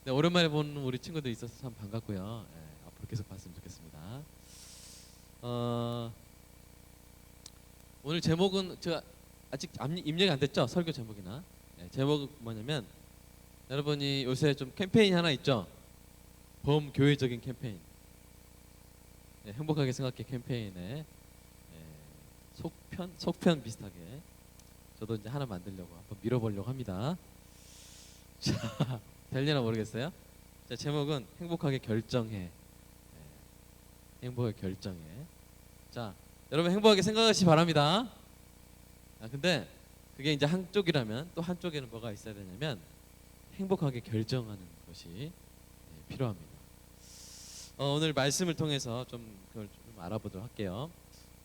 네, 오랜만에 보는 우리 친구들 있어서 참 반갑고요. 예, 앞으로 계속 봤으면 좋겠습니다. 어, 오늘 제목은 제가 아직 입력이 안 됐죠? 설교 제목이나. 예, 제목은 뭐냐면 여러분이 요새 좀 캠페인 하나 있죠? 범교회적인 캠페인. 예, 행복하게 생각해 캠페인에 속편 비슷하게 저도 이제 하나 만들려고 한번 밀어보려고 합니다. 자, 될려나 모르겠어요. 자, 제목은 행복하게 결정해. 행복하게 결정해. 자, 여러분 행복하게 생각하시기 바랍니다. 근데 그게 이제 한쪽이라면 또 한쪽에는 뭐가 있어야 되냐면 행복하게 결정하는 것이 필요합니다. 오늘 말씀을 통해서 좀 그걸 좀 알아보도록 할게요.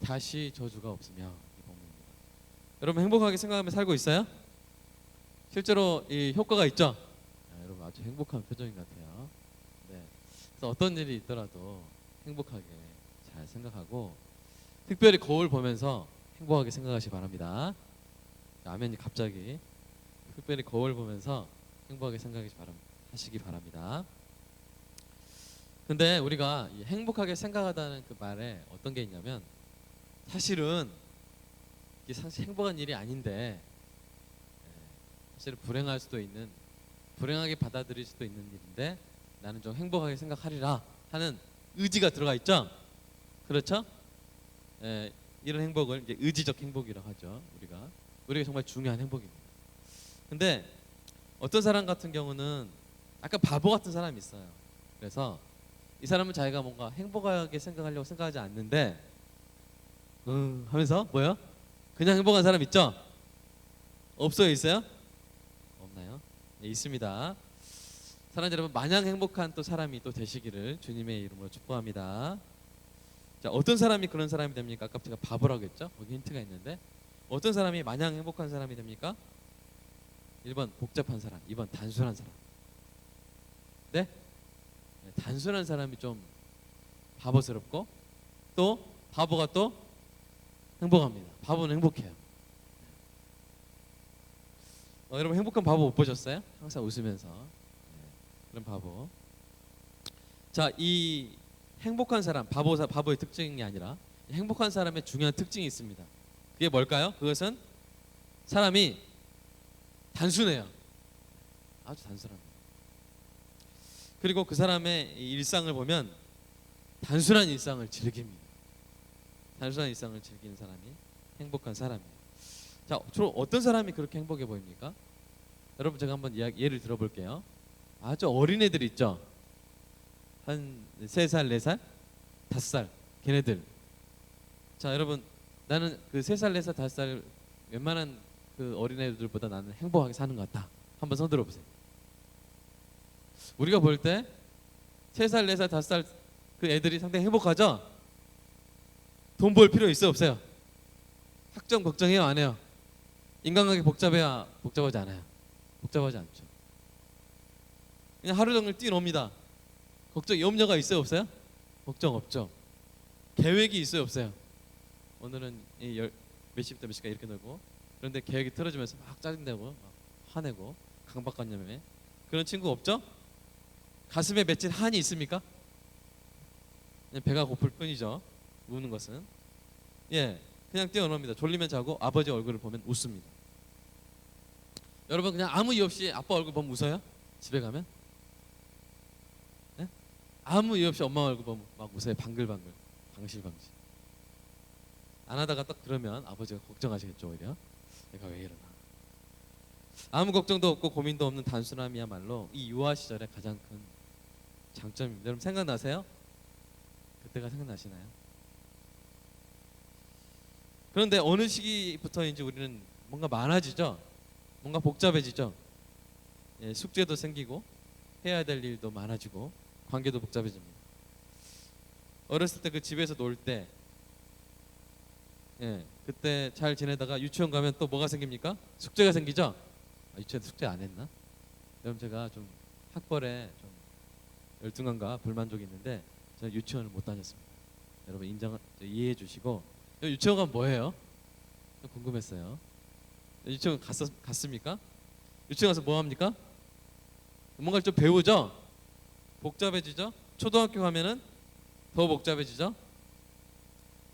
다시 저주가 없으며 이 본문입니다. 여러분 행복하게 생각하며 살고 있어요? 실제로 이 효과가 있죠? 여러분 아주 행복한 표정인 것 같아요. 네. 그래서 어떤 일이 있더라도 행복하게 잘 생각하고 특별히 거울 보면서 행복하게 생각하시기 바랍니다. 아멘이 갑자기 특별히 거울 보면서 행복하게 하시기 바랍니다. 근데 우리가 이 행복하게 생각하다는 그 말에 어떤 게 있냐면 사실은 이게 사실 행복한 일이 아닌데 사실은 불행하게 받아들일 수도 있는 일인데 나는 좀 행복하게 생각하리라 하는 의지가 들어가 있죠. 그렇죠? 이런 행복을 이제 의지적 행복이라고 하죠. 우리가 정말 중요한 행복입니다. 근데 어떤 사람 같은 경우는 약간 바보 같은 사람이 있어요. 그래서 이 사람은 자기가 뭔가 행복하게 생각하려고 생각하지 않는데 하면서 뭐요? 그냥 행복한 사람 있죠? 없어요? 있어요? 없나요? 네, 있습니다. 사랑하는 여러분, 마냥 행복한 또 사람이 또 되시기를 주님의 이름으로 축복합니다. 자, 어떤 사람이 그런 사람이 됩니까? 아까 제가 바보라고 했죠? 거기 힌트가 있는데 어떤 사람이 마냥 행복한 사람이 됩니까? 1번 복잡한 사람, 2번 단순한 사람. 네? 단순한 사람이 좀 바보스럽고 또 바보가 또 행복합니다. 바보는 행복해요. 여러분 행복한 바보 못 보셨어요? 항상 웃으면서 그런 바보. 자, 이 행복한 사람, 바보의 특징이 아니라 행복한 사람의 중요한 특징이 있습니다. 그게 뭘까요? 그것은 사람이 단순해요. 아주 단순합니다. 그리고 그 사람의 일상을 보면 단순한 일상을 즐깁니다. 단순한 일상을 즐기는 사람이 행복한 사람이에요. 자, 주로 어떤 사람이 그렇게 행복해 보입니까? 여러분 제가 한번 예를 들어볼게요. 아주 어린 애들 있죠? 한 3살, 4살, 5살 걔네들. 자, 여러분 나는 그 3살, 4살, 5살 웬만한 그 어린 애들보다 나는 행복하게 사는 것 같다. 한번 손 들어보세요. 우리가 볼 때 3살, 4살, 5살 그 애들이 상당히 행복하죠? 돈 벌 필요 있어요, 없어요? 학점 걱정해요, 안 해요? 인간관계 복잡하지 않아요. 복잡하지 않죠. 그냥 하루 종일 뛰노니다. 염려가 있어요, 없어요? 걱정 없죠. 계획이 있어요, 없어요? 오늘은 몇 시부터 몇 시까지 이렇게 놀고, 그런데 계획이 틀어지면서 막 짜증내고 막 화내고 강박관념에 그런 친구 없죠? 가슴에 맺힌 한이 있습니까? 그냥 배가 고플 뿐이죠. 우는 것은 그냥 뛰어놉니다. 졸리면 자고 아버지 얼굴을 보면 웃습니다. 여러분 그냥 아무 이유 없이 아빠 얼굴 보면 웃어요? 집에 가면? 네? 아무 이유 없이 엄마 얼굴 보면 막 웃어요. 방글방글 방실방실. 안 하다가 딱 그러면 아버지가 걱정하시겠죠. 오히려 내가 왜 이러나. 아무 걱정도 없고 고민도 없는 단순함이야말로 이 유아 시절의 가장 큰 장점입니다. 여러분 생각나세요? 그때가 생각나시나요? 그런데 어느 시기부터인지 우리는 뭔가 많아지죠. 뭔가 복잡해지죠. 숙제도 생기고 해야 될 일도 많아지고 관계도 복잡해집니다. 어렸을 때 그 집에서 놀 때 그때 잘 지내다가 유치원 가면 또 뭐가 생깁니까? 숙제가 생기죠. 유치원 숙제 안 했나? 여러분 제가 좀 학벌에 좀 열등감과 불만족이 있는데 제가 유치원을 못 다녔습니다. 여러분 이해해 주시고. 유치원 가면 뭐해요? 궁금했어요. 유치원 갔습니까? 유치원 가서 뭐 합니까? 뭔가를 좀 배우죠. 복잡해지죠. 초등학교 가면은 더 복잡해지죠.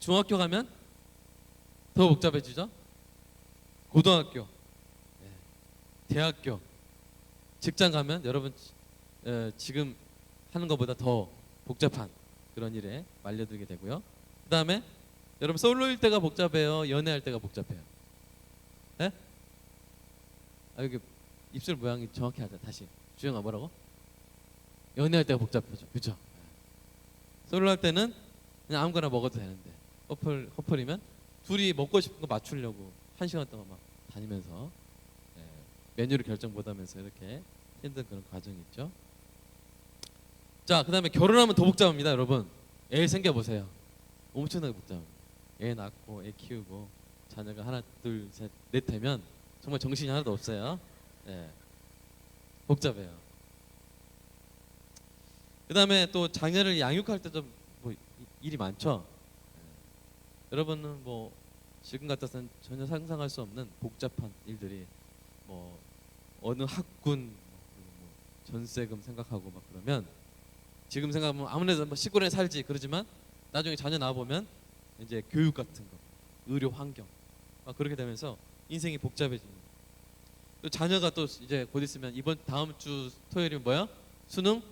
중학교 가면 더 복잡해지죠. 고등학교, 예, 대학교, 직장 가면 여러분 지금 하는 것보다 더 복잡한 그런 일에 말려들게 되고요. 그 다음에 여러분 솔로일 때가 복잡해요, 연애할 때가 복잡해요? 예? 아 여기 입술 모양이 정확히 하자. 다시 주영아 뭐라고? 연애할 때가 복잡하죠, 그죠? 솔로 할 때는 그냥 아무거나 먹어도 되는데 커플이면 둘이 먹고 싶은 거 맞추려고 1시간 동안 막 다니면서 메뉴를 결정 못하면서 이렇게 힘든 그런 과정이 있죠. 자, 그 다음에 결혼하면 더 복잡합니다, 여러분. 애 생겨보세요. 엄청나게 복잡합니다. 애 낳고 애 키우고 자녀가 하나 둘 셋 넷 되면 정말 정신이 하나도 없어요. 예, 복잡해요. 그 다음에 또 자녀를 양육할 때도 뭐 일이 많죠. 여러분은 뭐 지금 같아서는 전혀 상상할 수 없는 복잡한 일들이 뭐 어느 학군 뭐 전세금 생각하고 막 그러면 지금 생각하면 아무래도 뭐 시골에 살지 그러지만 나중에 자녀 낳아 보면 이제 교육 같은 거, 의료 환경 막 그렇게 되면서 인생이 복잡해지는. 또 자녀가 또 이제 곧 있으면 이번 다음 주 토요일이 뭐야? 수능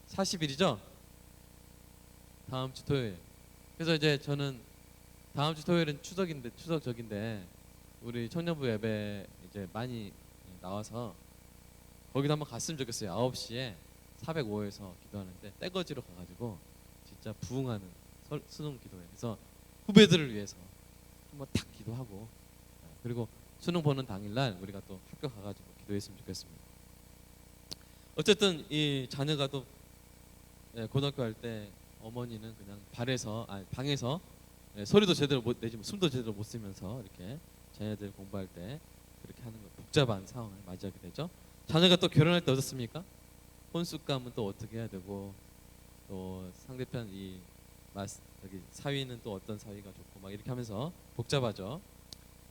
40일이죠? 다음 주 토요일. 그래서 이제 저는 다음 주 토요일은 추석적인데 우리 청년부 예배 이제 많이 나와서 거기도 한번 갔으면 좋겠어요. 9시에 405에서 기도하는데 떼거지로 가가지고 진짜 부흥하는 수능 기도회. 그래서 후배들을 위해서 한번 탁 기도하고 그리고 수능 보는 당일날 우리가 또 학교 가가지고 기도했으면 좋겠습니다. 어쨌든 이 자녀가 또 고등학교 할 때 어머니는 그냥 방에서 소리도 제대로 못 내지 숨도 제대로 못 쉬면서 이렇게 자녀들 공부할 때 그렇게 하는 거 복잡한 상황을 맞이하게 되죠. 자녀가 또 결혼할 때 어떻습니까? 혼숙감은 또 어떻게 해야 되고 또 상대편 여기 사위는 또 어떤 사위가 좋고 막 이렇게 하면서 복잡하죠.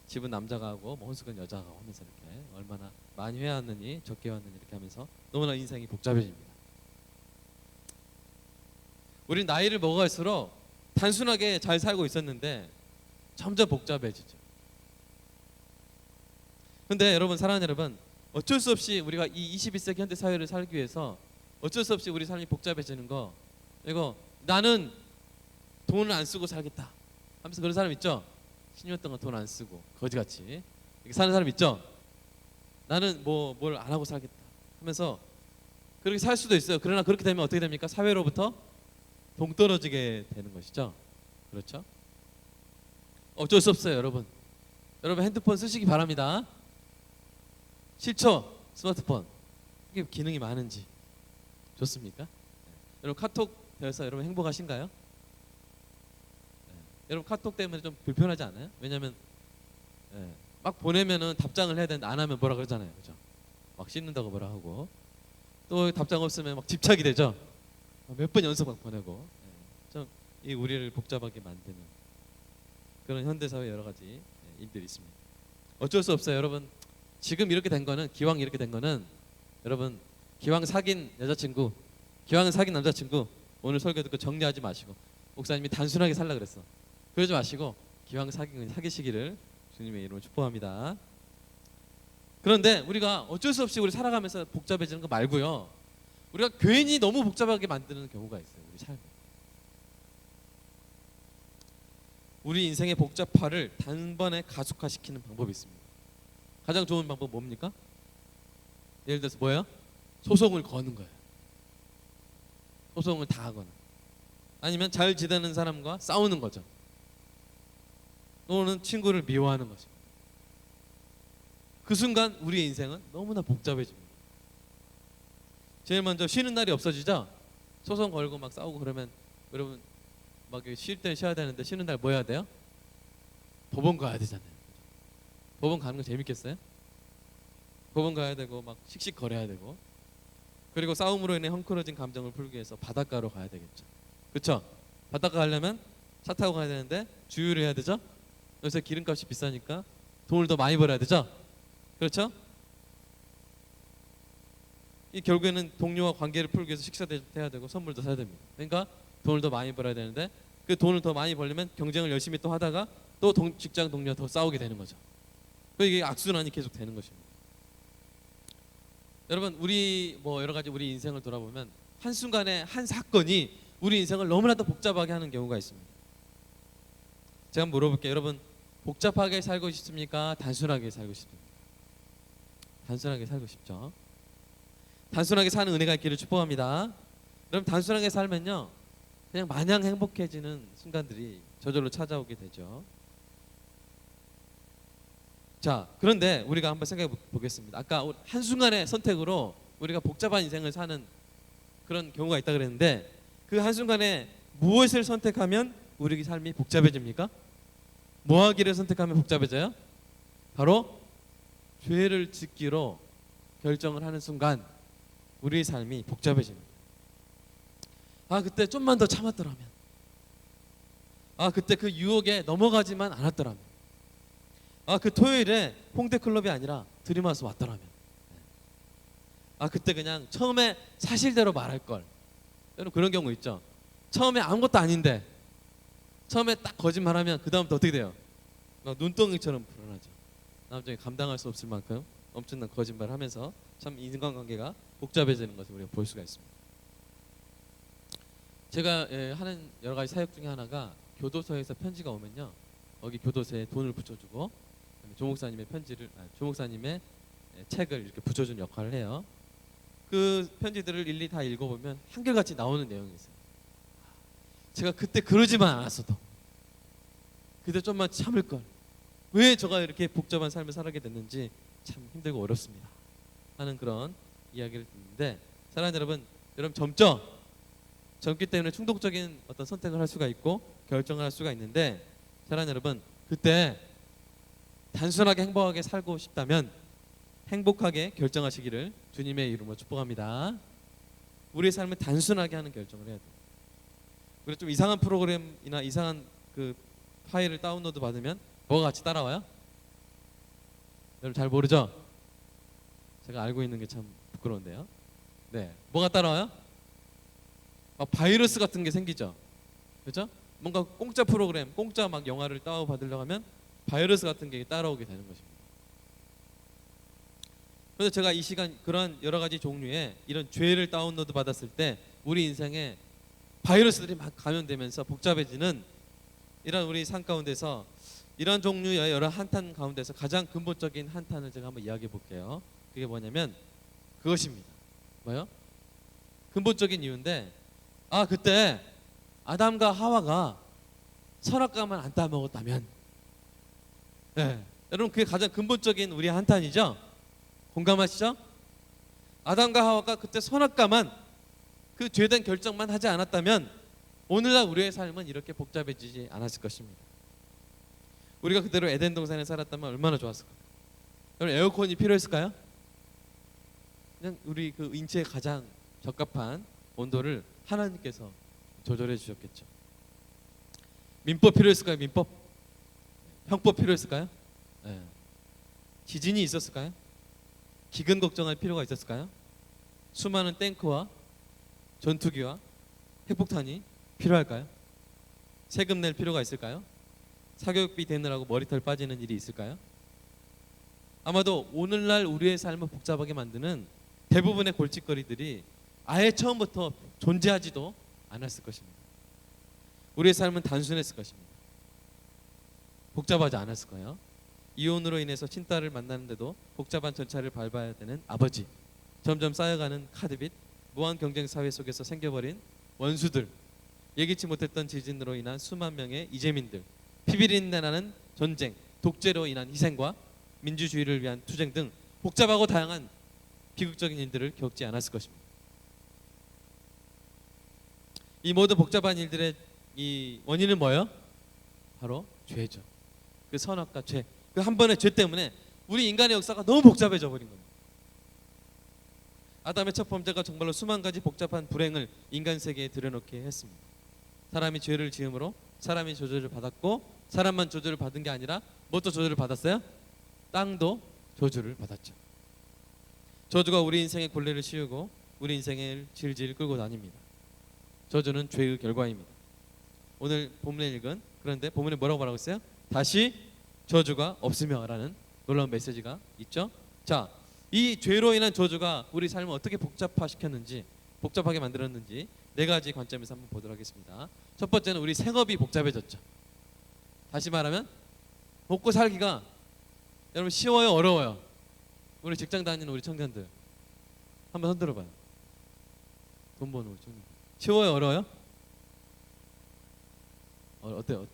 집은 남자가 하고 뭐 혼숙은 여자가 하면서 이렇게 얼마나 많이 해왔느니 적게 해왔느니 이렇게 하면서 너무나 인생이 복잡해집니다. 우린 나이를 먹어갈수록 단순하게 잘 살고 있었는데 점점 복잡해지죠. 근데 여러분, 사랑하는 여러분, 어쩔 수 없이 우리가 이 21세기 현대 사회를 살기 위해서 어쩔 수 없이 우리 삶이 복잡해지는 거, 이거 나는 돈을 안 쓰고 살겠다 하면서 그런 사람 있죠? 10년 동안 돈 안 쓰고 거지같이 이렇게 사는 사람 있죠? 나는 뭐 뭘 안 하고 살겠다 하면서 그렇게 살 수도 있어요. 그러나 그렇게 되면 어떻게 됩니까? 사회로부터 동떨어지게 되는 것이죠. 그렇죠? 어쩔 수 없어요, 여러분. 여러분 핸드폰 쓰시기 바랍니다. 싫죠? 스마트폰 이게 기능이 많은지. 좋습니까? 여러분 카톡 되어서 여러분 행복하신가요? 여러분 카톡 때문에 좀 불편하지 않아요? 왜냐면 막 보내면은 답장을 해야 되는데 안 하면 뭐라 그러잖아요, 그죠? 막 씹는다고 뭐라 하고 또 답장 없으면 막 집착이 되죠. 몇 번 연속 막 보내고 좀 이 우리를 복잡하게 만드는 그런 현대사회 여러 가지 일들이 있습니다. 어쩔 수 없어요, 여러분. 지금 이렇게 된 거는, 기왕 이렇게 된 거는, 여러분 기왕 사귄 여자친구, 기왕 사귄 남자친구 오늘 설교 듣고 정리하지 마시고, 목사님이 단순하게 살라 그랬어. 그러지 마시고 기왕 사귀시기를 주님의 이름으로 축복합니다. 그런데 우리가 어쩔 수 없이 우리 살아가면서 복잡해지는 거 말고요, 우리가 괜히 너무 복잡하게 만드는 경우가 있어요. 우리 삶에. 우리 인생의 복잡화를 단번에 가속화시키는 방법이 있습니다. 가장 좋은 방법 뭡니까? 예를 들어서 뭐예요? 소송을 거는 거예요. 소송을 다 하거나 아니면 잘 지내는 사람과 싸우는 거죠. 또는 친구를 미워하는 거죠. 그 순간 우리의 인생은 너무나 복잡해집니다. 제일 먼저 쉬는 날이 없어지죠. 소송 걸고 막 싸우고 그러면 여러분 막 쉴 때 쉬어야 되는데 쉬는 날 뭐 해야 돼요? 법원 가야 되잖아요. 법원 가는 거 재밌겠어요? 법원 가야 되고 막 씩씩 거려야 되고, 그리고 싸움으로 인해 헝클어진 감정을 풀기 위해서 바닷가로 가야 되겠죠. 그렇죠? 바닷가 가려면 차 타고 가야 되는데 주유를 해야 되죠. 요새 기름값이 비싸니까 돈을 더 많이 벌어야 되죠. 그렇죠? 이 결국에는 동료와 관계를 풀기 위해서 식사도 해야 되고 선물도 사야 됩니다. 그러니까 돈을 더 많이 벌어야 되는데 그 돈을 더 많이 벌려면 경쟁을 열심히 또 하다가 또 직장 동료와 더 싸우게 되는 거죠. 그 이게 악순환이 계속 되는 것입니다. 여러분 우리 뭐 여러 가지 우리 인생을 돌아보면 한순간에 한 사건이 우리 인생을 너무나도 복잡하게 하는 경우가 있습니다. 제가 한번 물어볼게요. 여러분 복잡하게 살고 싶습니까? 단순하게 살고 싶습니까? 단순하게 살고 싶죠. 단순하게 사는 은혜가 있기를 축복합니다. 여러분 단순하게 살면요 그냥 마냥 행복해지는 순간들이 저절로 찾아오게 되죠. 자, 그런데 우리가 한번 생각해 보겠습니다. 아까 한순간의 선택으로 우리가 복잡한 인생을 사는 그런 경우가 있다 그랬는데 그 한순간에 무엇을 선택하면 우리 삶이 복잡해집니까? 뭐 하기를 선택하면 복잡해져요? 바로 죄를 짓기로 결정을 하는 순간 우리의 삶이 복잡해집니다. 아, 그때 좀만 더 참았더라면, 아, 그때 그 유혹에 넘어가지만 않았더라면, 아, 그 토요일에 홍대 클럽이 아니라 드림하우스 왔더라면, 아, 그때 그냥 처음에 사실대로 말할 걸. 여러분 그런 경우 있죠. 처음에 아무것도 아닌데 처음에 딱 거짓말하면 그 다음부터 어떻게 돼요? 막 눈덩이처럼 불어나죠. 나중에 감당할 수 없을 만큼 엄청난 거짓말을 하면서 참 인간관계가 복잡해지는 것을 우리가 볼 수가 있습니다. 제가 하는 여러 가지 사역 중에 하나가 교도소에서 편지가 오면요, 거기 교도소에 돈을 붙여주고 조 목사님의 조 목사님의 책을 이렇게 붙여준 역할을 해요. 그 편지들을 일일이 다 읽어보면 한결같이 나오는 내용이 있어요. 제가 그때 그러지만 않았어도, 그때 좀만 참을 걸, 왜 제가 이렇게 복잡한 삶을 살게 됐는지 참 힘들고 어렵습니다 하는 그런 이야기를 듣는데, 사랑하는 여러분 젊기 때문에 충동적인 어떤 선택을 할 수가 있고 결정을 할 수가 있는데, 사랑하는 여러분, 그때 단순하게 행복하게 살고 싶다면 행복하게 결정하시기를 주님의 이름으로 축복합니다. 우리의 삶을 단순하게 하는 결정을 해야 돼요. 그리고 좀 이상한 프로그램이나 이상한 그 파일을 다운로드 받으면 뭐가 같이 따라와요? 여러분 잘 모르죠? 제가 알고 있는 게 참 부끄러운데요. 네, 뭐가 따라와요? 바이러스 같은 게 생기죠. 그렇죠? 뭔가 공짜 프로그램, 공짜 막 영화를 다운 받으려고 하면 바이러스 같은 게 따라오게 되는 것입니다. 그래서 제가 이 시간 그런 여러 가지 종류의 이런 죄를 다운로드 받았을 때 우리 인생에 바이러스들이 막 감염되면서 복잡해지는 이런 우리 삶 가운데서 이런 종류의 여러 한탄 가운데서 가장 근본적인 한탄을 제가 한번 이야기해 볼게요. 그게 뭐냐면 그것입니다. 뭐요? 근본적인 이유인데, 아, 그때 아담과 하와가 선악과만 안 따먹었다면, 네, 여러분 그게 가장 근본적인 우리의 한탄이죠. 공감하시죠? 아담과 하와가 그때 선악과만, 그 죄된 결정만 하지 않았다면 오늘날 우리의 삶은 이렇게 복잡해지지 않았을 것입니다. 우리가 그대로 에덴 동산에 살았다면 얼마나 좋았을까요? 여러분 에어컨이 필요했을까요? 그냥 우리 그 인체에 가장 적합한 온도를 하나님께서 조절해 주셨겠죠. 민법 필요했을까요? 민법? 형법 필요했을까요? 네. 지진이 있었을까요? 기근 걱정할 필요가 있었을까요? 수많은 탱크와 전투기와 핵폭탄이 필요할까요? 세금 낼 필요가 있을까요? 사교육비 대느라고 머리털 빠지는 일이 있을까요? 아마도 오늘날 우리의 삶을 복잡하게 만드는 대부분의 골칫거리들이 아예 처음부터 존재하지도 않았을 것입니다. 우리의 삶은 단순했을 것입니다. 복잡하지 않았을 거예요. 이혼으로 인해서 친딸을 만나는데도 복잡한 절차를 밟아야 되는 아버지, 점점 쌓여가는 카드빚, 무한 경쟁 사회 속에서 생겨버린 원수들, 예기치 못했던 지진으로 인한 수만 명의 이재민들, 피비린내 나는 전쟁, 독재로 인한 희생과 민주주의를 위한 투쟁 등 복잡하고 다양한 비극적인 일들을 겪지 않았을 것입니다. 이 모든 복잡한 일들의 이 원인은 뭐예요? 바로 죄죠. 그 선악과 죄, 그 한 번의 죄 때문에 우리 인간의 역사가 너무 복잡해져 버린 겁니다. 아담의 첫 범죄가 정말로 수만 가지 복잡한 불행을 인간 세계에 들여놓게 했습니다. 사람이 죄를 지음으로 사람이 저주를 받았고, 사람만 저주를 받은 게 아니라 뭣도 저주를 받았어요? 땅도 저주를 받았죠. 저주가 우리 인생의 곤래를 씌우고 우리 인생을 질질 끌고 다닙니다. 저주는 죄의 결과입니다. 오늘 본문에 읽은, 그런데 본문에 뭐라고 했어요? 다시 저주가 없으며라는 놀라운 메시지가 있죠. 자, 이 죄로 인한 저주가 우리 삶을 어떻게 복잡화시켰는지, 복잡하게 만들었는지 네 가지 관점에서 한번 보도록 하겠습니다. 첫 번째는 우리 생업이 복잡해졌죠. 다시 말하면 먹고 살기가 여러분 쉬워요, 어려워요? 우리 직장 다니는 우리 청년들 한번 손 들어봐요. 돈 버는 우리 청년들 쉬워요, 어려워요? 어때요?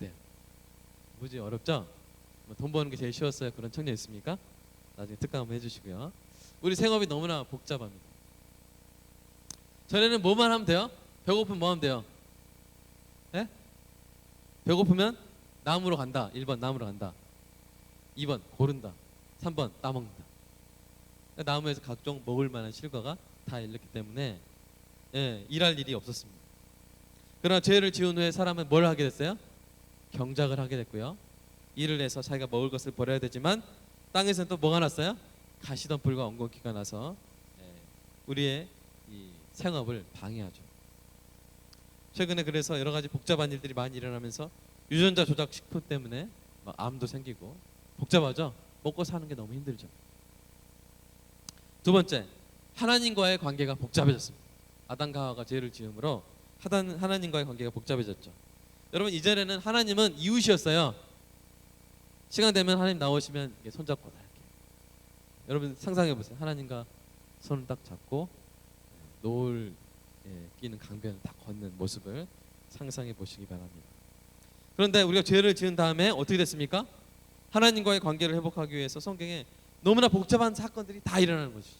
무지 어렵죠? 돈 버는 게 제일 쉬웠어요? 그런 청년 있습니까? 나중에 특강 한번 해주시고요. 우리 생업이 너무나 복잡합니다. 전에는 뭐만 하면 돼요? 배고프면 뭐 하면 돼요? 네? 배고프면 나무로 간다. 1번 나무로 간다. 2번 고른다. 3번 따먹는다. 나무에서 각종 먹을 만한 실과가 다 일렀기 때문에 일할 일이 없었습니다. 그러나 죄를 지은 후에 사람은 뭘 하게 됐어요? 경작을 하게 됐고요. 일을 해서 자기가 먹을 것을 버려야 되지만 땅에서는 또 뭐가 났어요? 가시덤불과 엉겅퀴가 나서 우리의 이 생업을 방해하죠. 최근에 그래서 여러 가지 복잡한 일들이 많이 일어나면서 유전자 조작 식품 때문에 막 암도 생기고 복잡하죠. 먹고 사는 게 너무 힘들죠. 두 번째, 하나님과의 관계가 복잡해졌습니다. 아담과 하와가 죄를 지음으로 하나님과의 관계가 복잡해졌죠. 여러분, 이전에는 하나님은 이웃이었어요. 시간 되면 하나님 나오시면 손잡고 다 이렇게. 여러분 상상해 보세요. 하나님과 손을 딱 잡고 노을 끼는 강변을 딱 걷는 모습을 상상해 보시기 바랍니다. 그런데 우리가 죄를 지은 다음에 어떻게 됐습니까? 하나님과의 관계를 회복하기 위해서 성경에 너무나 복잡한 사건들이 다 일어나는 것이죠.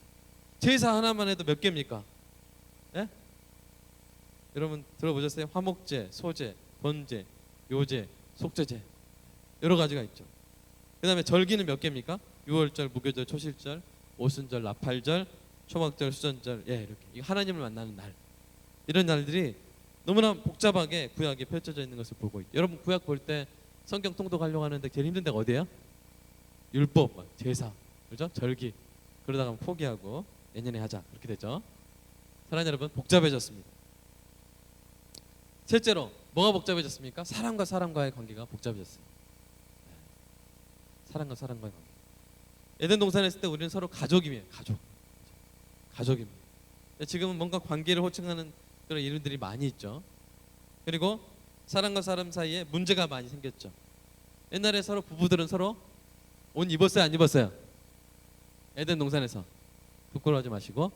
제사 하나만 해도 몇 개입니까? 예? 여러분 들어보셨어요? 화목제, 소제, 번제, 요제, 속죄제 여러 가지가 있죠. 그 다음에 절기는 몇 개입니까? 6월절, 무교절, 초실절, 오순절, 나팔절, 초막절, 수전절, 이렇게 이 하나님을 만나는 날, 이런 날들이 너무나 복잡하게 구약에 펼쳐져 있는 것을 보고 있죠. 여러분 구약 볼 때 성경 통독하려고 하는데 제일 힘든 데가 어디예요? 율법, 제사, 그렇죠? 절기. 그러다가 포기하고 내년에 하자 그렇게 되죠. 사랑하는 여러분, 복잡해졌습니다. 실제로 뭐가 복잡해졌습니까? 사람과의 관계가 복잡해졌어요. 사람과의 관계. 에덴 동산에 있을 때 우리는 서로 가족이에요. 가족입니다. 지금은 뭔가 관계를 호칭하는 그런 이름들이 많이 있죠. 그리고 사람과 사람 사이에 문제가 많이 생겼죠. 옛날에 서로 부부들은 서로 옷 입었어요, 안 입었어요? 에덴 동산에서 부끄러워하지 마시고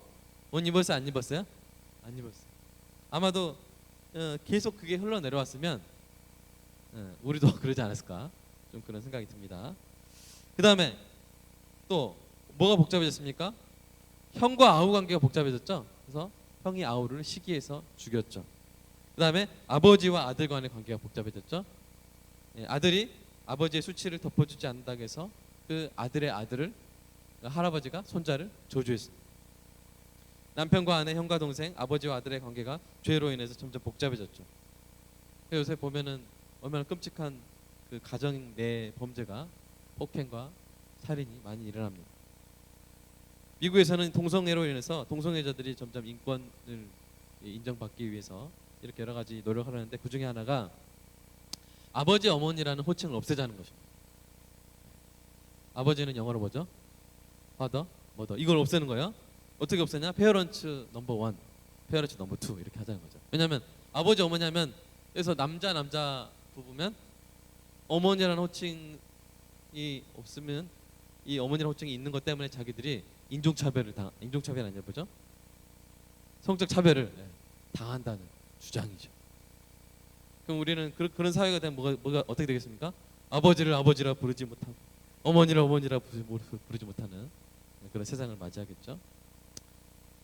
옷 입었어요, 안 입었어요? 안 입었어요. 아마도 계속 그게 흘러내려왔으면 우리도 그러지 않았을까, 좀 그런 생각이 듭니다. 그 다음에 또 뭐가 복잡해졌습니까? 형과 아우 관계가 복잡해졌죠. 그래서 형이 아우를 시기해서 죽였죠. 그 다음에 아버지와 아들 간의 관계가 복잡해졌죠. 아들이 아버지의 수치를 덮어주지 않는다고 해서 그 아들의 아들을, 할아버지가 손자를 저주했습니다. 남편과 아내, 형과 동생, 아버지와 아들의 관계가 죄로 인해서 점점 복잡해졌죠. 요새 보면은 얼마나 끔찍한 그 가정 내 범죄가, 폭행과 살인이 많이 일어납니다. 미국에서는 동성애로 인해서 동성애자들이 점점 인권을 인정받기 위해서 이렇게 여러 가지 노력을 하는데, 그 중에 하나가 아버지, 어머니라는 호칭을 없애자는 것입니다. 아버지는 영어로 뭐죠? father, mother. 이걸 없애는 거예요. 어떻게 없애냐? 페어런츠 넘버 1, 페어런츠 넘버 2 이렇게 하자는 거죠. 왜냐하면 아버지, 어머니 하면 그래서 남자 부부면 어머니라는 호칭이 없으면, 이 어머니라는 호칭이 있는 것 때문에 자기들이 인종차별이 아니라 뭐죠? 성적 차별을 당한다는 주장이죠. 그럼 우리는 그런 사회가 되면 뭐가 어떻게 되겠습니까? 아버지를 아버지라 부르지 못하고 어머니를 어머니라 부르지 못하는 그런 세상을 맞이하겠죠.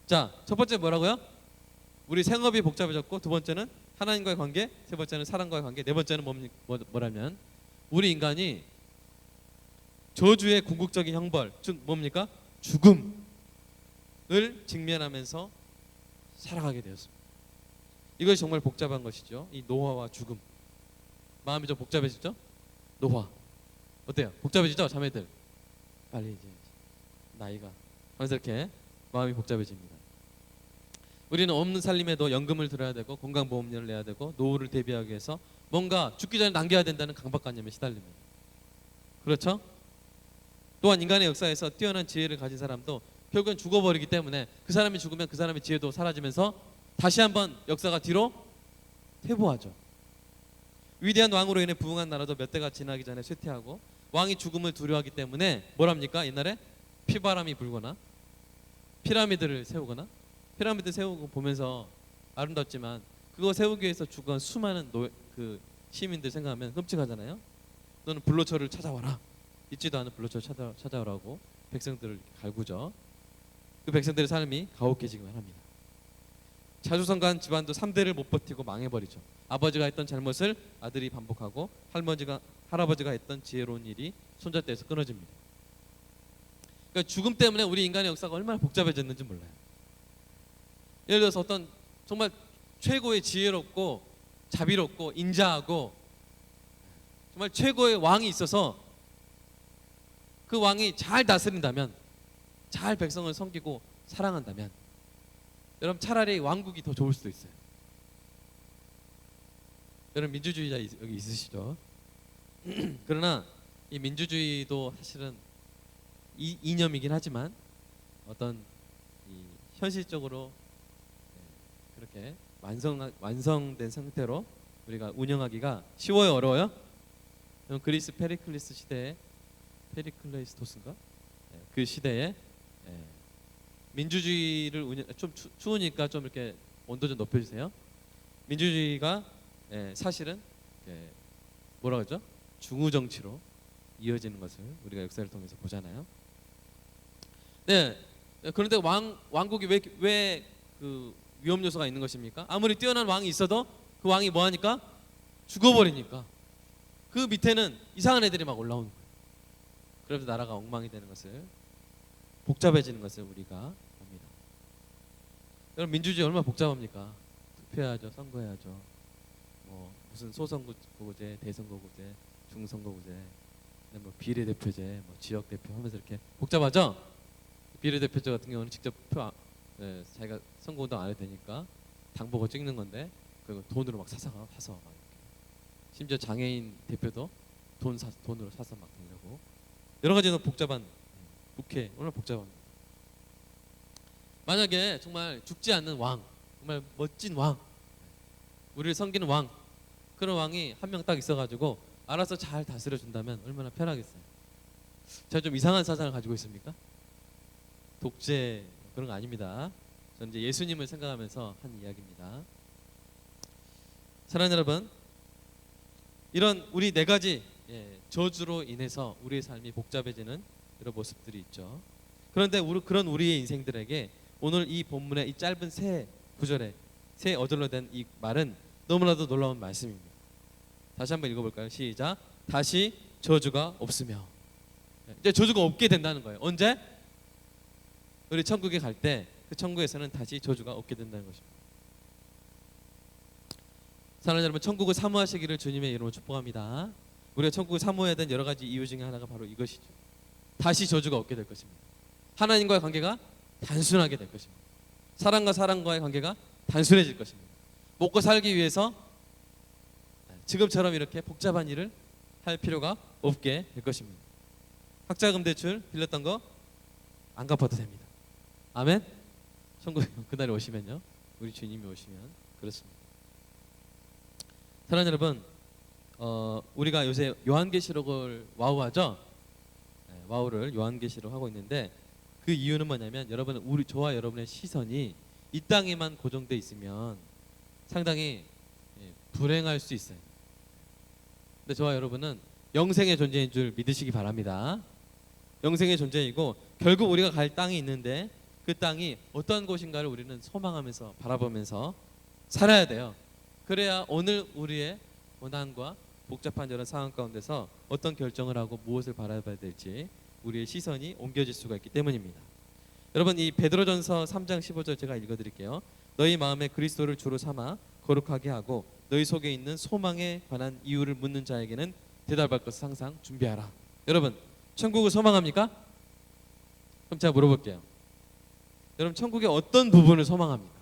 자, 첫 번째 뭐라고요? 우리 생업이 복잡해졌고, 두 번째는 하나님과의 관계, 세 번째는 사람과의 관계, 네 번째는 뭐라면 우리 인간이 저주의 궁극적인 형벌, 즉 뭡니까? 죽음을 직면하면서 살아가게 되었습니다. 이것이 정말 복잡한 것이죠. 이 노화와 죽음. 마음이 좀 복잡해지죠? 노화. 어때요? 복잡해지죠? 자매들. 빨리 이제 나이가 자연스럽게 마음이 복잡해집니다. 우리는 없는 살림에도 연금을 들어야 되고 건강보험료를 내야 되고 노후를 대비하기 위해서 뭔가 죽기 전에 남겨야 된다는 강박관념에 시달립니다. 그렇죠? 또한 인간의 역사에서 뛰어난 지혜를 가진 사람도 결국은 죽어버리기 때문에 그 사람이 죽으면 그 사람의 지혜도 사라지면서 다시 한번 역사가 뒤로 퇴보하죠. 위대한 왕으로 인해 부흥한 나라도 몇 대가 지나기 전에 쇠퇴하고 왕이 죽음을 두려워하기 때문에 뭐랍니까? 옛날에 피바람이 불거나 피라미드를 세우거나 피라미드 세우고 보면서 아름답지만 그거 세우기 위해서 죽은 수많은 그 시민들 생각하면 끔찍하잖아요. 너는 블로처를 찾아와라. 있지도 않은 블로처를 찾아오라고 백성들을 갈구죠. 그 백성들의 삶이 가혹해지기만 합니다. 자주성가한 집안도 3대를 못 버티고 망해버리죠. 아버지가 했던 잘못을 아들이 반복하고 할아버지가 했던 지혜로운 일이 손자때에서 끊어집니다. 그러니까 죽음 때문에 우리 인간의 역사가 얼마나 복잡해졌는지 몰라요. 예를 들어서 어떤 정말 최고의 지혜롭고 자비롭고 인자하고 정말 최고의 왕이 있어서 그 왕이 잘 다스린다면, 잘 백성을 섬기고 사랑한다면 여러분 차라리 왕국이 더 좋을 수도 있어요. 여러분 민주주의자 여기 있으시죠? 그러나 이 민주주의도 사실은 이념이긴 하지만 어떤 이 현실적으로 그렇게 완성된 상태로 우리가 운영하기가 쉬워요, 어려워요? 그리스 페리클리스 시대에 페리클레이스토스인가? 그 시대에 민주주의를 좀 추우니까 좀 이렇게 온도 좀 높여주세요. 민주주의가 사실은 뭐라 그러죠? 중우 정치로 이어지는 것을 우리가 역사를 통해서 보잖아요. 네. 그런데 왕국이 왜 그 위험 요소가 있는 것입니까? 아무리 뛰어난 왕이 있어도 그 왕이 뭐 하니까? 죽어버리니까. 그 밑에는 이상한 애들이 막 올라오는 거예요. 그래서 나라가 엉망이 되는 것을, 복잡해지는 것을 우리가 봅니다. 여러분 민주주의 얼마나 복잡합니까? 투표해야죠, 선거해야죠. 뭐 무슨 소선거구제, 대선거구제, 중선거구제, 뭐 비례대표제, 뭐 지역대표 하면서 이렇게 복잡하죠? 비례대표제 같은 경우는 직접 자기가 선거운동 안 해도 되니까 당 보고 찍는 건데 그리고 돈으로 막 사서 막 이렇게. 심지어 장애인 대표도 돈으로 사서 막 되려고. 여러 가지 복잡한 국회 얼마나 복잡합니다. 만약에 정말 죽지 않는 왕, 정말 멋진 왕, 우리를 섬기는 왕, 그런 왕이 한 명 딱 있어가지고 알아서 잘 다스려 준다면 얼마나 편하겠어요. 제가 좀 이상한 사상을 가지고 있습니까? 독재 그런 거 아닙니다. 저는 이제 예수님을 생각하면서 한 이야기입니다. 사랑하는 여러분, 이런 우리 네 가지 저주로 인해서 우리의 삶이 복잡해지는 이런 모습들이 있죠. 그런데 그런 우리의 인생들에게 오늘 이 본문의 이 짧은 세 구절에 세 어들로 된 이 말은 너무나도 놀라운 말씀입니다. 다시 한번 읽어볼까요? 시작. 다시 저주가 없으며. 이제 저주가 없게 된다는 거예요. 언제? 우리 천국에 갈 때 그 천국에서는 다시 저주가 없게 된다는 것입니다. 사랑하는 여러분, 천국을 사모하시기를 주님의 이름으로 축복합니다. 우리가 천국을 사모해야 되는 여러 가지 이유 중에 하나가 바로 이것이죠. 다시 저주가 없게 될 것입니다. 하나님과의 관계가 단순하게 될 것입니다. 사람과 사람과의 관계가 단순해질 것입니다. 먹고 살기 위해서 지금처럼 이렇게 복잡한 일을 할 필요가 없게 될 것입니다. 학자금 대출 빌렸던 거 안 갚아도 됩니다. 아멘. 천국 그날이 오시면요, 우리 주님이 오시면 그렇습니다. 사랑하는 여러분, 우리가 요새 요한계시록을 와우하죠. 와우를 요한계시록 하고 있는데 그 이유는 뭐냐면 여러분, 저와 여러분의 시선이 이 땅에만 고정돼 있으면 상당히 불행할 수 있어요. 근데 저와 여러분은 영생의 존재인 줄 믿으시기 바랍니다. 영생의 존재이고 결국 우리가 갈 땅이 있는데 그 땅이 어떤 곳인가를 우리는 소망하면서 바라보면서 살아야 돼요. 그래야 오늘 우리의 고난과 복잡한 여러 상황 가운데서 어떤 결정을 하고 무엇을 바라봐야 될지 우리의 시선이 옮겨질 수가 있기 때문입니다. 여러분, 이 베드로전서 3장 15절 제가 읽어드릴게요. 너희 마음에 그리스도를 주로 삼아 거룩하게 하고 너희 속에 있는 소망에 관한 이유를 묻는 자에게는 대답할 것을 항상 준비하라. 여러분, 천국을 소망합니까? 그럼 제가 물어볼게요. 여러분 천국의 어떤 부분을 소망합니까?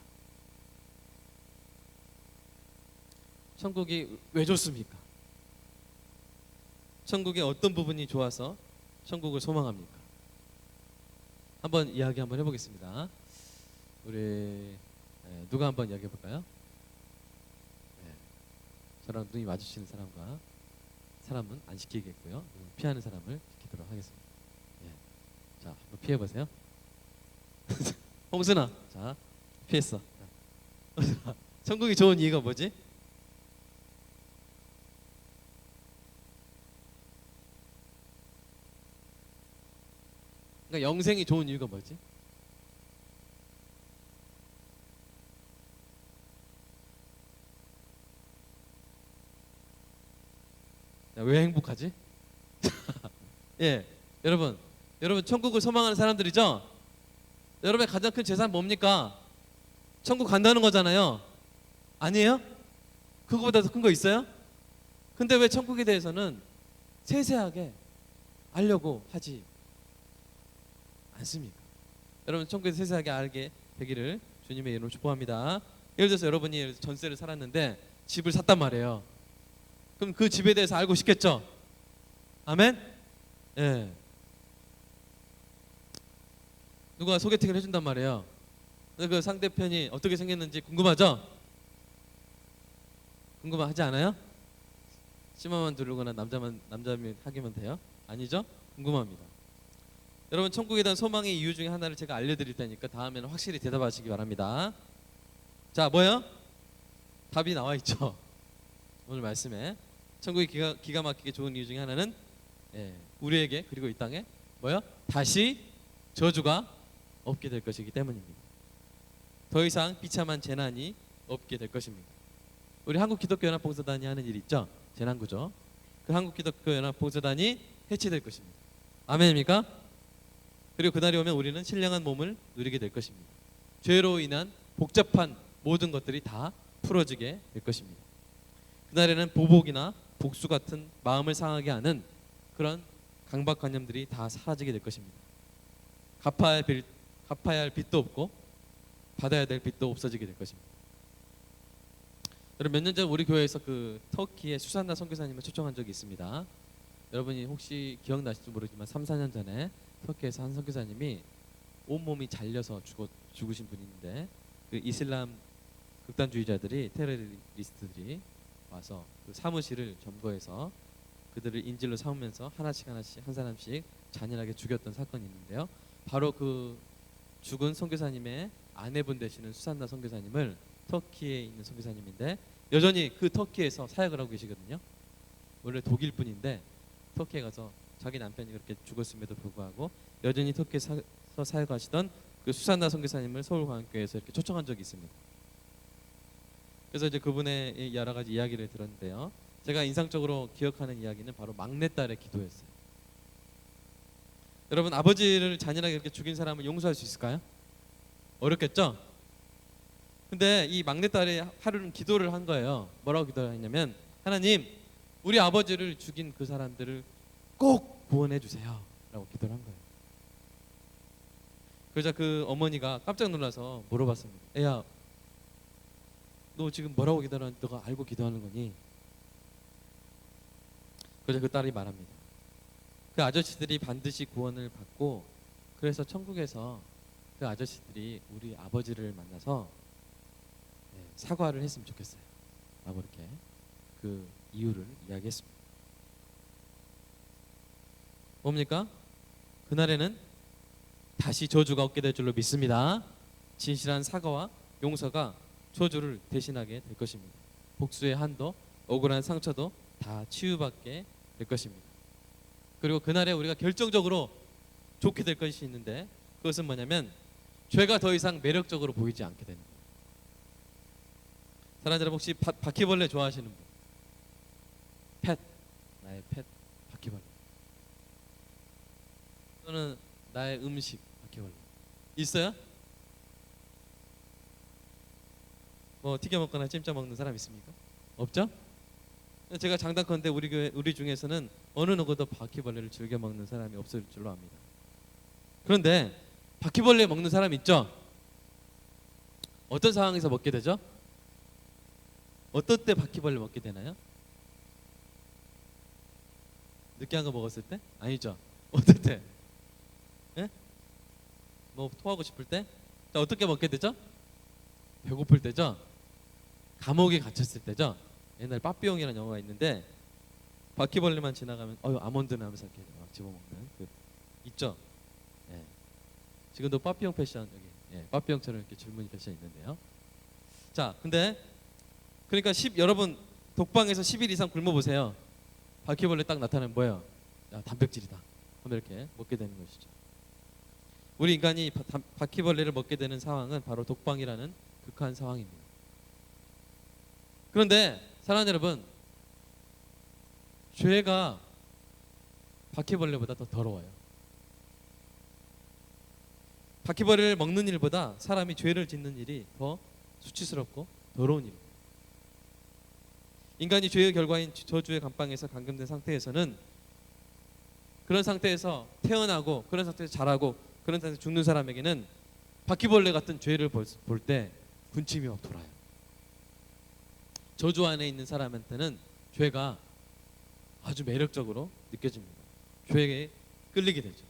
천국이 왜 좋습니까? 천국의 어떤 부분이 좋아서 천국을 소망합니까? 한번 이야기 한번 해보겠습니다. 우리 누가 한번 이야기해 볼까요? 저랑 눈이 마주치는 사람은 안 시키겠고요. 피하는 사람을 시키도록 하겠습니다. 자, 한번 피해 보세요. 홍순아, 자, 피했어. 천국이 좋은 이유가 뭐지? 그러니까 영생이 좋은 이유가 뭐지? 왜 행복하지? 예, 여러분 천국을 소망하는 사람들이죠? 여러분의 가장 큰 재산 뭡니까? 천국 간다는 거잖아요. 아니에요? 그거보다 더 큰 거 있어요? 근데 왜 천국에 대해서는 세세하게 알려고 하지 않습니까? 여러분 천국에서 세세하게 알게 되기를 주님의 이름으로 축복합니다. 예를 들어서 여러분이 전세를 살았는데 집을 샀단 말이에요. 그럼 그 집에 대해서 알고 싶겠죠? 아멘? 예. 누가 소개팅을 해준단 말이에요. 그 상대편이 어떻게 생겼는지 궁금하죠? 궁금하지 않아요? 치마만 두르거나 남자면 하기만 돼요? 아니죠? 궁금합니다. 여러분 천국에 대한 소망의 이유 중에 하나를 제가 알려드릴 테니까 다음에는 확실히 대답하시기 바랍니다. 자, 뭐요? 답이 나와 있죠. 오늘 말씀에 천국이 기가 막히게 좋은 이유 중에 하나는 우리에게 그리고 이 땅에 뭐요? 다시 저주가 없게 될 것이기 때문입니다. 더 이상 비참한 재난이 없게 될 것입니다. 우리 한국기독교연합봉사단이 하는 일 있죠? 재난구조. 그 한국기독교연합봉사단이 해체될 것입니다. 아멘입니까? 그리고 그날이 오면 우리는 신령한 몸을 누리게 될 것입니다. 죄로 인한 복잡한 모든 것들이 다 풀어지게 될 것입니다. 그날에는 보복이나 복수 같은 마음을 상하게 하는 그런 강박관념들이 다 사라지게 될 것입니다. 갚아야 할 빚도 없고 받아야 될 빚도 없어지게 될 것입니다. 여러분 몇 년 전 우리 교회에서 그 터키의 수산나 선교사님을 초청한 적이 있습니다. 여러분이 혹시 기억나실지 모르지만 3, 4년 전에 터키에서 한 선교사님이 온몸이 잘려서 죽으신 분인데 그 이슬람 극단주의자들이 테러리스트들이 와서 그 사무실을 점거해서 그들을 인질로 삼으면서 하나씩 한 사람씩 잔인하게 죽였던 사건이 있는데요. 바로 그 죽은 선교사님의 아내분 되시는 수산나 선교사님을 터키에 있는 선교사님인데 여전히 그 터키에서 사역을 하고 계시거든요. 원래 독일 분인데 터키에 가서 자기 남편이 그렇게 죽었음에도 불구하고 여전히 터키에서 사역하시던 그 수산나 선교사님을 서울광역교회에서 이렇게 초청한 적이 있습니다. 그래서 이제 그분의 여러 가지 이야기를 들었는데요. 제가 인상적으로 기억하는 이야기는 바로 막내딸의 기도였어요. 여러분 아버지를 잔인하게 이렇게 죽인 사람을 용서할 수 있을까요? 어렵겠죠? 근데 이 막내딸이 하루는 기도를 한 거예요. 뭐라고 기도했냐면 하나님 우리 아버지를 죽인 그 사람들을 꼭 구원해 주세요 라고 기도를 한 거예요. 그러자 그 어머니가 깜짝 놀라서 물어봤습니다. 애야 너 지금 뭐라고 기도하는지 너가 알고 기도하는 거니? 그래서 그 딸이 말합니다. 그 아저씨들이 반드시 구원을 받고 그래서 천국에서 그 아저씨들이 우리 아버지를 만나서 사과를 했으면 좋겠어요 라고 이렇게 그 이유를 이야기했습니다. 뭡니까? 그날에는 다시 저주가 없게 될 줄로 믿습니다. 진실한 사과와 용서가 저주를 대신하게 될 것입니다. 복수의 한도, 억울한 상처도 다 치유받게 될 것입니다. 그리고 그날에 우리가 결정적으로 좋게 될 것이 있는데 그것은 뭐냐면 죄가 더 이상 매력적으로 보이지 않게 되는 거예요. 사랑하는 여러분 혹시 바퀴벌레 좋아하시는 분? 펫, 나의 펫 바퀴벌레 또는 나의 음식 바퀴벌레 있어요? 뭐 튀겨 먹거나 찜쪄 먹는 사람 있습니까? 없죠? 제가 장담컨대 우리 중에서는 어느 누구도 바퀴벌레를 즐겨 먹는 사람이 없을 줄로 압니다. 그런데 바퀴벌레 먹는 사람 있죠? 어떤 상황에서 먹게 되죠? 어떨 때 바퀴벌레 먹게 되나요? 느끼한 거 먹었을 때? 아니죠. 어떨 때? 예? 뭐 토하고 싶을 때? 자, 어떻게 먹게 되죠? 배고플 때죠. 감옥에 갇혔을 때죠. 옛날 빠삐용이라는 영화가 있는데 바퀴벌레만 지나가면 아몬드나 하면서 이렇게 막 집어먹는 그 있죠. 예. 지금도 빠삐용 패션 여기 빠삐용처럼 이렇게 줄무늬 패션 있는데요. 자, 근데 그러니까 여러분 독방에서 10일 이상 굶어 보세요. 바퀴벌레 딱 나타나면 뭐예요? 야, 단백질이다. 그럼 이렇게 먹게 되는 것이죠. 우리 인간이 바퀴벌레를 먹게 되는 상황은 바로 독방이라는 극한 상황입니다. 그런데 사랑하는 여러분, 죄가 바퀴벌레보다 더 더러워요. 바퀴벌레를 먹는 일보다 사람이 죄를 짓는 일이 더 수치스럽고 더러운 일입니다. 인간이 죄의 결과인 저주의 감방에서 감금된 상태에서는 그런 상태에서 태어나고 그런 상태에서 자라고 그런 상태에서 죽는 사람에게는 바퀴벌레 같은 죄를 볼 때 군침이 막 돌아요. 저주 안에 있는 사람한테는 죄가 아주 매력적으로 느껴집니다. 죄에 끌리게 되죠.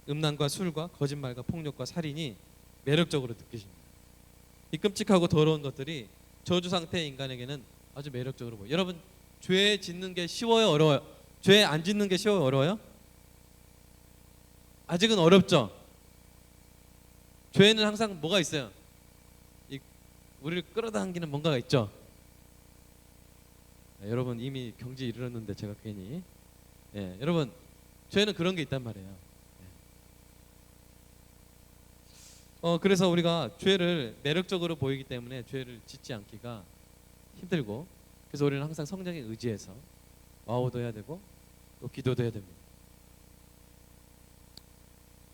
음란과 술과 거짓말과 폭력과 살인이 매력적으로 느껴집니다. 이 끔찍하고 더러운 것들이 저주 상태의 인간에게는 아주 매력적으로 보여요. 여러분, 죄 짓는 게 쉬워요, 어려워요? 죄 안 짓는 게 쉬워요, 어려워요? 아직은 어렵죠. 죄는 항상 뭐가 있어요? 우리를 끌어당기는 뭔가가 있죠. 여러분 이미 경지 이르렀는데 제가 괜히 여러분 죄는 그런 게 있단 말이에요. 그래서 우리가 죄를 매력적으로 보이기 때문에 죄를 짓지 않기가 힘들고, 그래서 우리는 항상 성령에 의지해서 와우도 해야 되고 또 기도도 해야 됩니다.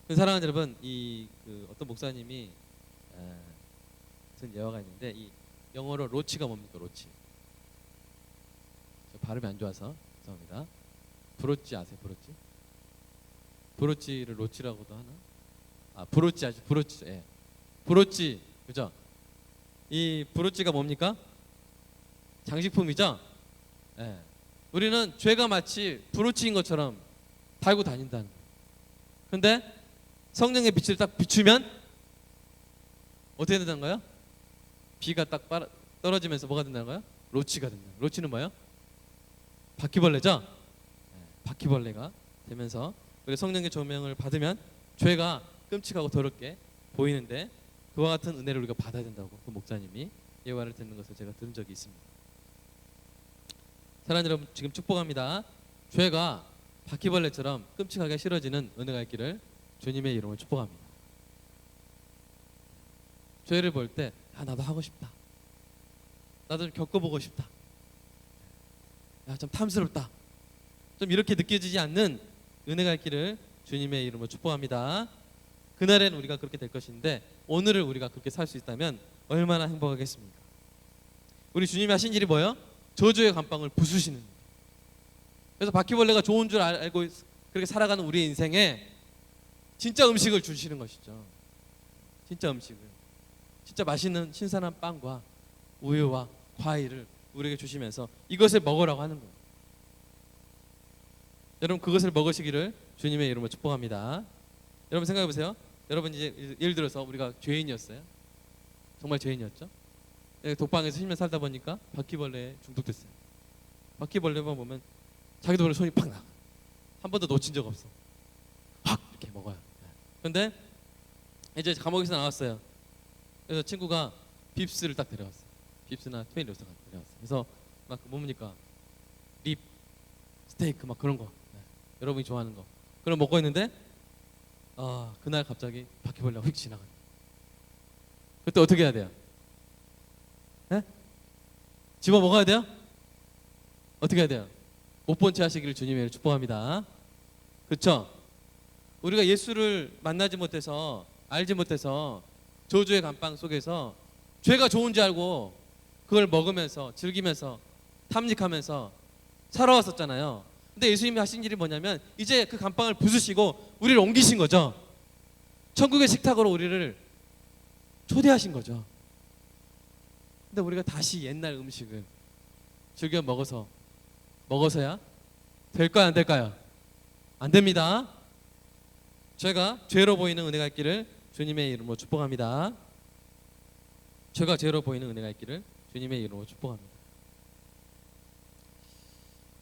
사랑하는 여러분, 어떤 목사님이 쓴 예화가 있는데, 이 영어로 로치가 뭡니까? 로치. 저 발음이 안 좋아서 죄송합니다. 브로치 아세요? 브로치? 브로치를 로치라고도 하나? 브로치 아주 브로치. 예. 브로치, 그죠? 이 브로치가 뭡니까? 장식품이죠. 예. 우리는 죄가 마치 브로치인 것처럼 달고 다닌다는 거예요. 근데 성령의 빛을 딱 비추면 어떻게 된다는 거예요? 비가 딱 떨어지면서 뭐가 된다는 거예요? 로치가 된다. 로치는 뭐예요? 바퀴벌레죠. 바퀴벌레가 되면서 우리 성령의 조명을 받으면 죄가 끔찍하고 더럽게 보이는데, 그와 같은 은혜를 우리가 받아야 된다고 그 목사님이 예화를 듣는 것을 제가 들은 적이 있습니다. 사랑하는 여러분, 지금 축복합니다. 죄가 바퀴벌레처럼 끔찍하게 싫어지는 은혜가 있기를 주님의 이름으로 축복합니다. 죄를 볼 때 나도 하고 싶다, 나도 좀 겪어보고 싶다, 좀 탐스럽다, 좀 이렇게 느껴지지 않는 은혜가 있기를 주님의 이름으로 축복합니다. 그날엔 우리가 그렇게 될 것인데, 오늘을 우리가 그렇게 살 수 있다면 얼마나 행복하겠습니까? 우리 주님이 하신 일이 뭐예요? 저주의 감방을 부수시는 거예요. 그래서 바퀴벌레가 좋은 줄 알고 그렇게 살아가는 우리의 인생에 진짜 음식을 주시는 것이죠. 진짜 음식을, 진짜 맛있는 신선한 빵과 우유와 과일을 우리에게 주시면서 이것을 먹으라고 하는 거예요. 여러분, 그것을 먹으시기를 주님의 이름으로 축복합니다. 여러분 생각해 보세요. 여러분 이제 예를 들어서 우리가 죄인이었어요. 정말 죄인이었죠. 독방에서 10년 살다 보니까 바퀴벌레에 중독됐어요. 바퀴벌레만 보면 자기도 모르게 손이 팍 나가. 한 번도 놓친 적 없어. 확 이렇게 먹어요. 그런데 이제 감옥에서 나왔어요. 그래서 친구가 빕스를 딱 데려왔어요. 빕스나 트웨일러스가 데려왔어요. 그래서 막 뭡니까? 립, 스테이크 막 그런 거. 여러분이 좋아하는 거. 그럼 먹고 있는데 그날 갑자기 바퀴벌레가 휙 지나가요. 그때 어떻게 해야 돼요? 네? 집어 먹어야 돼요? 어떻게 해야 돼요? 못 본 채 하시기를 주님의 축복합니다. 그렇죠? 우리가 예수를 만나지 못해서, 알지 못해서 저주의 감방 속에서 죄가 좋은지 알고 그걸 먹으면서 즐기면서 탐닉하면서 살아왔었잖아요. 근데 예수님이 하신 일이 뭐냐면 이제 그 감방을 부수시고 우리를 옮기신 거죠. 천국의 식탁으로 우리를 초대하신 거죠. 근데 우리가 다시 옛날 음식을 즐겨 먹어서야 될까요, 안 될까요? 안 됩니다. 제가 죄로 보이는 은혜가 있기를 주님의 이름으로 축복합니다. 제가 죄로 보이는 은혜가 있기를 주님의 이름으로 축복합니다.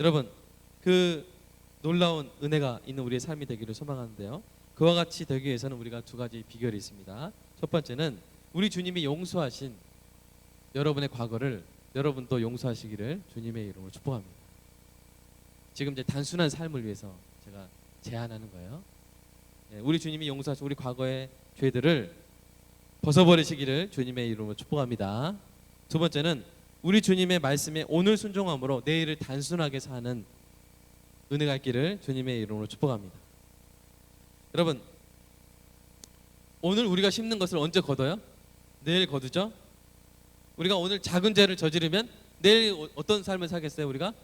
여러분, 그 놀라운 은혜가 있는 우리의 삶이 되기를 소망하는데요, 그와 같이 되기 위해서는 우리가 두 가지 비결이 있습니다. 첫 번째는 우리 주님이 용서하신 여러분의 과거를 여러분도 용서하시기를 주님의 이름으로 축복합니다. 지금 이제 단순한 삶을 위해서 제가 제안하는 거예요. 우리 주님이 용서하신 우리 과거의 죄들을 벗어버리시기를 주님의 이름으로 축복합니다. 두 번째는 우리 주님의 말씀에 오늘 순종함으로 내일을 단순하게 사는 은혜가 있기를 주님의 이름으로 축복합니다. 여러분, 오늘 우리가 심는 것을 언제 거둬요? 내일 거두죠? 우리가 오늘 작은 죄를 저지르면 내일 어떤 삶을 살겠어요? 우리가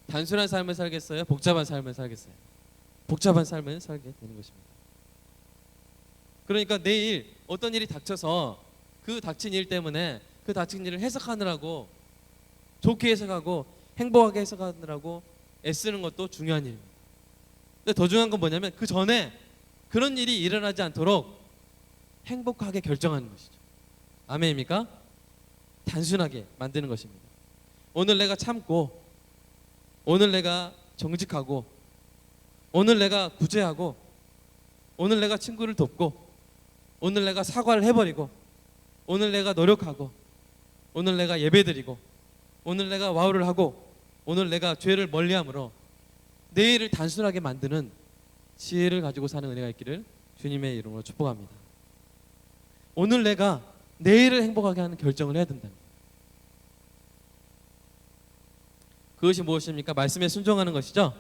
단순한 삶을 살겠어요? 복잡한 삶을 살겠어요? 복잡한 삶을 살게 되는 것입니다. 그러니까 내일 어떤 일이 닥쳐서 그 닥친 일 때문에 그 닥친 일을 해석하느라고, 좋게 해석하고 행복하게 해석하느라고 애쓰는 것도 중요한 일입니다. 근데 더 중요한 건 뭐냐면 그 전에 그런 일이 일어나지 않도록 행복하게 결정하는 것이죠. 아멘입니까? 단순하게 만드는 것입니다. 오늘 내가 참고, 오늘 내가 정직하고, 오늘 내가 구제하고, 오늘 내가 친구를 돕고, 오늘 내가 사과를 해버리고, 오늘 내가 노력하고, 오늘 내가 예배드리고, 오늘 내가 와우를 하고, 오늘 내가 죄를 멀리함으로 내일을 단순하게 만드는 지혜를 가지고 사는 은혜가 있기를 주님의 이름으로 축복합니다. 오늘 내가 내일을 행복하게 하는 결정을 해야 된다. 그것이 무엇입니까? 말씀에 순종하는 것이죠.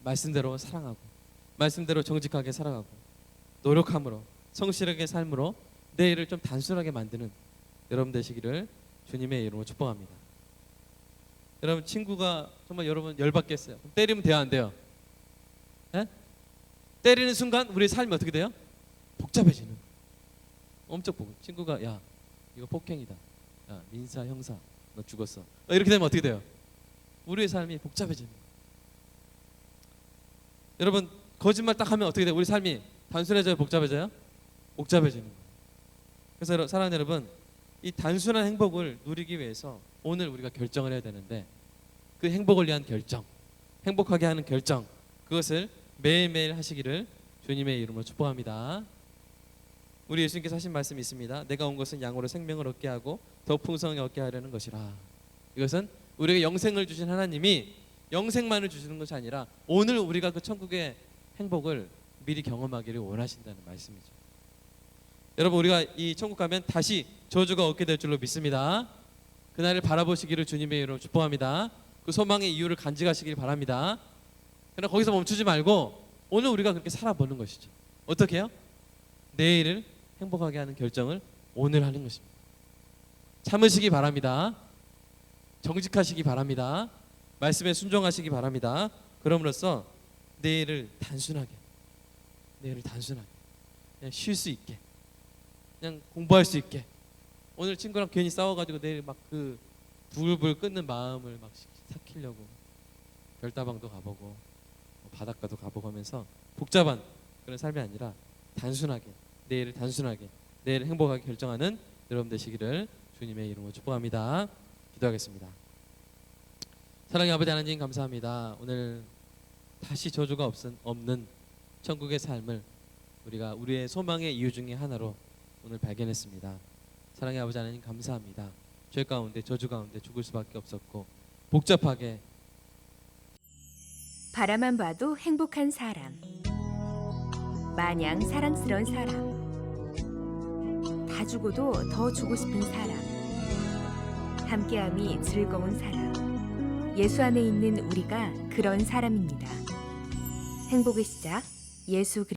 말씀대로 사랑하고, 말씀대로 정직하게 살아가고, 노력함으로, 성실하게 삶으로 내일을 좀 단순하게 만드는 여러분 되시기를 주님의 이름으로 축복합니다. 여러분, 친구가 정말 여러분 열받겠어요. 때리면 돼요, 안 돼요? 에? 때리는 순간 우리의 삶이 어떻게 돼요? 복잡해지는 거예요. 엄청 보고, 친구가 야 이거 폭행이다, 야 민사 형사 너 죽었어, 이렇게 되면 어떻게 돼요? 우리의 삶이 복잡해지는 거예요. 여러분, 거짓말 딱 하면 어떻게 돼요? 우리 삶이 단순해져요, 복잡해져요? 복잡해지는 거예요. 그래서 사랑하는 여러분, 이 단순한 행복을 누리기 위해서 오늘 우리가 결정을 해야 되는데, 그 행복을 위한 결정, 행복하게 하는 결정, 그것을 매일매일 하시기를 주님의 이름으로 축복합니다. 우리 예수님께서 하신 말씀이 있습니다. 내가 온 것은 양으로 생명을 얻게 하고 더 풍성하게 얻게 하려는 것이라. 이것은 우리에게 영생을 주신 하나님이 영생만을 주시는 것이 아니라 오늘 우리가 그 천국의 행복을 미리 경험하기를 원하신다는 말씀이죠. 여러분, 우리가 이 천국 가면 다시 저주가 없게 될 줄로 믿습니다. 그날을 바라보시기를 주님의 이름으로 축복합니다. 그 소망의 이유를 간직하시길 바랍니다. 그러나 거기서 멈추지 말고 오늘 우리가 그렇게 살아보는 것이죠. 어떻게 해요? 내일을 행복하게 하는 결정을 오늘 하는 것입니다. 참으시기 바랍니다. 정직하시기 바랍니다. 말씀에 순종하시기 바랍니다. 그럼으로써 내일을 단순하게 그냥 쉴 수 있게, 그냥 공부할 수 있게, 오늘 친구랑 괜히 싸워가지고 내일 막 그 불불 끓는 마음을 막 삭히려고 별다방도 가보고 바닷가도 가보고 하면서 복잡한 그런 삶이 아니라 단순하게, 내일을 단순하게, 내일을 행복하게 결정하는 여러분 되시기를 주님의 이름으로 축복합니다. 기도하겠습니다. 사랑의 아버지 하나님, 감사합니다. 오늘 다시 저주가 없는 천국의 삶을 우리가 우리의 소망의 이유 중에 하나로 오늘 발견했습니다. 사랑의 아버지 하나님, 감사합니다. 죄 가운데, 저주 가운데 죽을 수밖에 없었고 복잡하게 바라만 봐도 행복한 사람, 마냥 사랑스러운 사람, 다 주고도 더 주고 싶은 사람, 함께함이 즐거운 사람, 예수 안에 있는 우리가 그런 사람입니다. 행복의 시작, 예수 그리스도.